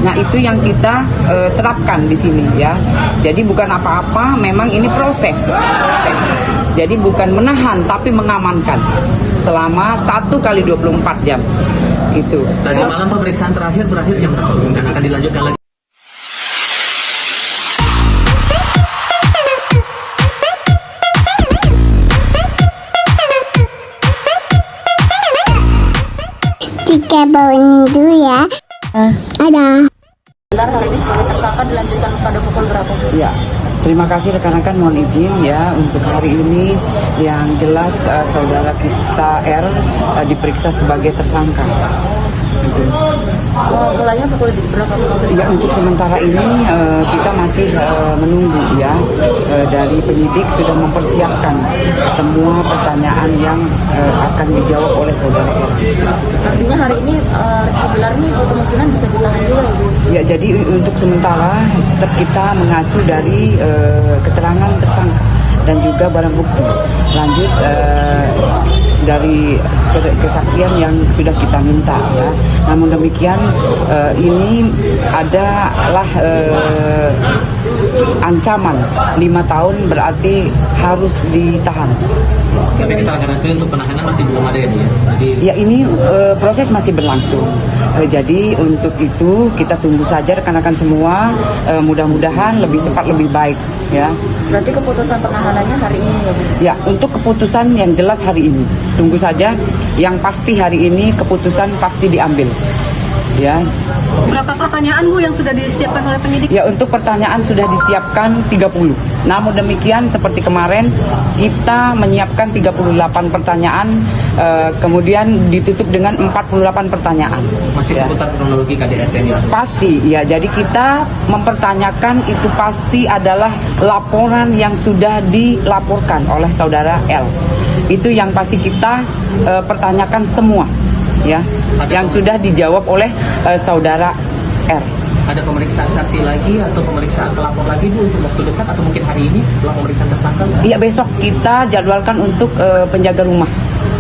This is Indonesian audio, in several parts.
Nah, itu yang kita terapkan di sini ya. Jadi bukan apa-apa, memang ini proses. Jadi bukan menahan tapi mengamankan selama 1 kali 24 jam. Itu. Tadi malam pemeriksaan terakhir berakhir jam berapa? Dan akan dilanjutkan lagi. Tiga bawain dulu ya. Ada. Hari ini sebagai tersangka dilanjutkan pada pukul berapa? Ya, terima kasih rekan-rekan, mohon izin ya untuk hari ini yang jelas saudara kita R diperiksa sebagai tersangka. Gitu. Mulainya pukul berapa? Ya, untuk sementara ini kita masih menunggu ya dari penyidik sudah mempersiapkan semua pertanyaan yang akan dijawab oleh saudara R. Artinya hari ini Rizky Bilar ini kemungkinan bisa ditahan juga ya Bu? Ya, jadi untuk sementara tetap kita mengacu dari keterangan tersangka dan juga barang bukti. Lanjut dari kesaksian yang sudah kita minta ya. Namun demikian ini adalah ancaman 5 tahun berarti harus ditahan. Tapi keterangan resmi untuk penahanan masih belum ada ya Bu? Ya, ini proses masih berlangsung. Jadi untuk itu kita tunggu saja rekan-rekan semua, mudah-mudahan lebih cepat lebih baik ya. Berarti keputusan penahanannya hari ini ya Bu? Ya, untuk keputusan yang jelas hari ini. Tunggu saja, yang pasti hari ini keputusan pasti diambil. Ya. Berapa pertanyaan Bu yang sudah disiapkan oleh penyidik? Ya, untuk pertanyaan sudah disiapkan 30. Namun demikian seperti kemarin kita menyiapkan 38 pertanyaan, kemudian ditutup dengan 48 pertanyaan. Masih ya. seputar kronologi KDRT ini? Pasti, ya. Jadi kita mempertanyakan itu pasti adalah laporan yang sudah dilaporkan oleh saudara L. Itu yang pasti kita pertanyakan semua, ya. Yang sudah dijawab oleh saudara R. Ada pemeriksaan saksi lagi atau pemeriksaan pelapor lagi Bu untuk waktu dekat atau mungkin hari ini setelah pemeriksaan tersangka? Iya, besok kita jadwalkan untuk penjaga rumah.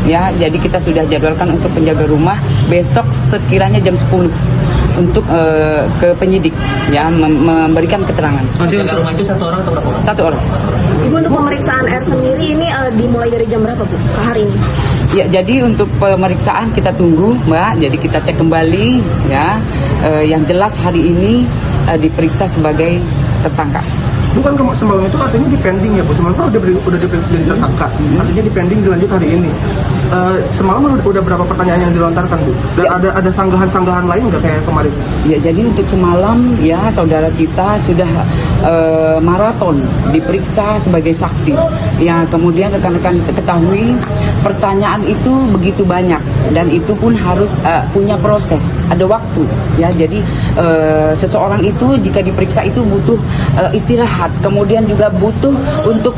Ya, jadi kita sudah jadwalkan untuk penjaga rumah besok sekiranya jam 10 untuk ke penyidik ya memberikan keterangan. Penjaga rumah itu 1 orang atau berapa orang? 1 orang. Ibu, untuk pemeriksaan R sendiri ini dimulai dari jam berapa Bu ke hari ini? Ya, jadi untuk pemeriksaan kita tunggu Mbak. Jadi kita cek kembali ya. Yang jelas hari ini diperiksa sebagai tersangka. Bukan semalam itu artinya dipending ya Bu, semalam kan udah diperiksa jadi tersangka, artinya dipending dilanjut hari ini. Semalam udah berapa pertanyaan yang dilontarkan Bu? Dan Ya. ada sanggahan-sanggahan lain nggak kayak kemarin? Ya, jadi untuk semalam ya saudara kita sudah maraton diperiksa sebagai saksi. Ya, kemudian rekan-rekan ketahui pertanyaan itu begitu banyak dan itu pun harus punya proses, ada waktu ya. Jadi seseorang itu jika diperiksa itu butuh istirahat, kemudian juga butuh untuk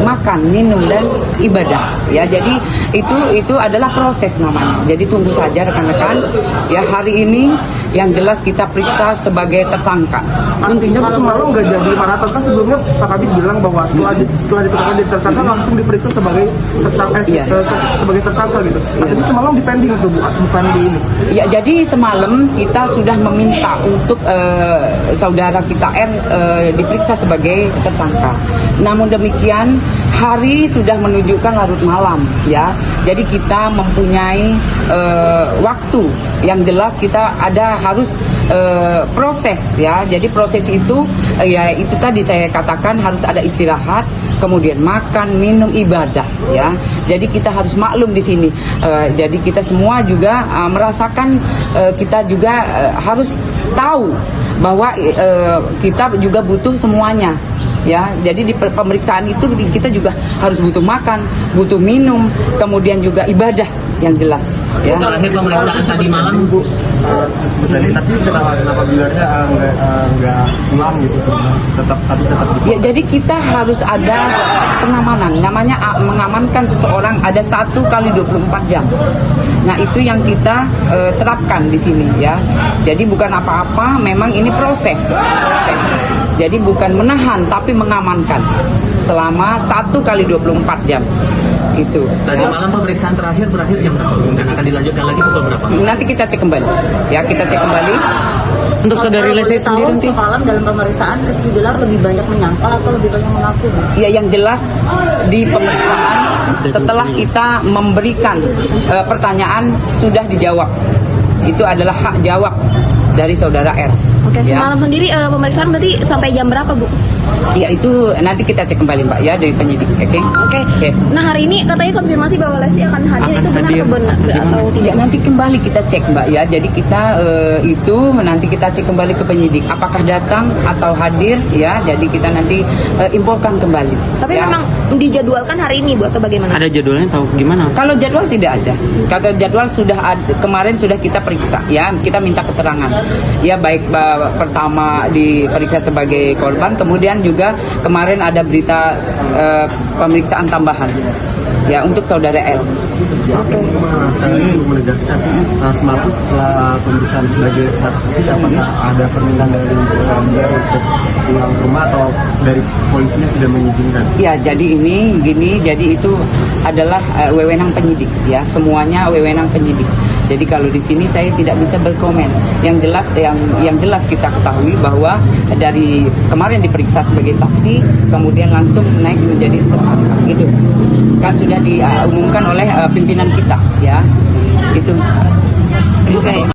makan, minum dan ibadah ya. Jadi itu adalah proses namanya. Jadi tunggu saja rekan-rekan ya, hari ini yang jelas kita periksa sebagai tersangka. Artinya semalam nggak jadi maraton, kan sebelumnya Pak Kabit bilang bahwa setelah ditetapkan jadi tersangka langsung diperiksa sebagai tersangka, sebagai tersangka gitu. Jadi semalam dipending itu bukan di ini. Ya, jadi semalam kita sudah meminta untuk saudara kita R diperiksa sebagai tersangka. Namun demikian hari sudah menunjukkan larut malam ya. Jadi kita mempunyai waktu yang jelas, kita harus proses ya. Jadi proses itu ya itu tadi saya katakan harus ada istirahat, kemudian makan, minum, ibadah ya. Jadi kita harus maklum di sini. Jadi kita semua juga merasakan, kita juga harus tahu bahwa kita juga butuh semuanya ya. Jadi di pemeriksaan itu kita juga harus butuh makan, butuh minum, kemudian juga ibadah yang jelas ya. Terakhir pemeriksaan tadi malam Bu, Tapi kenapa Bilarnya nggak pulang gitu, tetap ya. Jadi kita harus ada pengamanan, namanya mengamankan seseorang ada 1 kali 24 jam. Nah, itu yang kita terapkan di sini ya. Jadi bukan apa-apa, memang ini proses. Jadi bukan menahan tapi mengamankan selama 1 kali 24 jam. Itu. Tadi malam pemeriksaan terakhir berakhir jam berapa? Dan akan dilanjutkan lagi pukul berapa? Nanti kita cek kembali. Ya, kita cek kembali. Untuk saudari Leslie Kalau sendiri, Ti? semalam dalam pemeriksaan Rizky Bilar lebih banyak menyangkal atau lebih banyak mengaku? Ya, yang jelas di pemeriksaan setelah kita memberikan pertanyaan sudah dijawab. Itu adalah hak jawab dari saudara R. Oke, Ya. semalam sendiri pemeriksaan berarti sampai jam berapa, Bu? Ya, itu nanti kita cek kembali Mbak ya dari penyidik. Oke. Oke. Nah, hari ini katanya konfirmasi bahwa Leslie akan hadir, itu benar atau benar atau Ya, tidak? nanti kembali kita cek Mbak ya. Jadi kita itu nanti kita cek kembali ke penyidik apakah datang atau hadir ya. Jadi kita nanti imporkan kembali. Tapi ya. memang dijadwalkan hari ini, Bu, atau bagaimana? Ada jadwalnya tahu gimana? Kalau jadwal tidak ada. Kalau jadwal sudah ada, kemarin sudah kita periksa ya, kita minta keterangan. Ya, baik pertama diperiksa sebagai korban, kemudian juga kemarin ada berita pemeriksaan tambahan ya untuk saudara L. Sekali lagi untuk menegaskan, semalam setelah pemeriksaan sebagai saksi, apakah ada permintaan dari dia untuk pulang ke rumah atau dari polisinya tidak mengizinkan? Ya, jadi jadi itu adalah wewenang penyidik ya, semuanya wewenang penyidik. Jadi kalau di sini saya tidak bisa berkomen. Yang jelas kita ketahui bahwa dari kemarin diperiksa sebagai saksi, kemudian langsung naik menjadi tersangka. Gitu. Kan sudah diumumkan oleh pimpinan kita ya. Itu. Oke.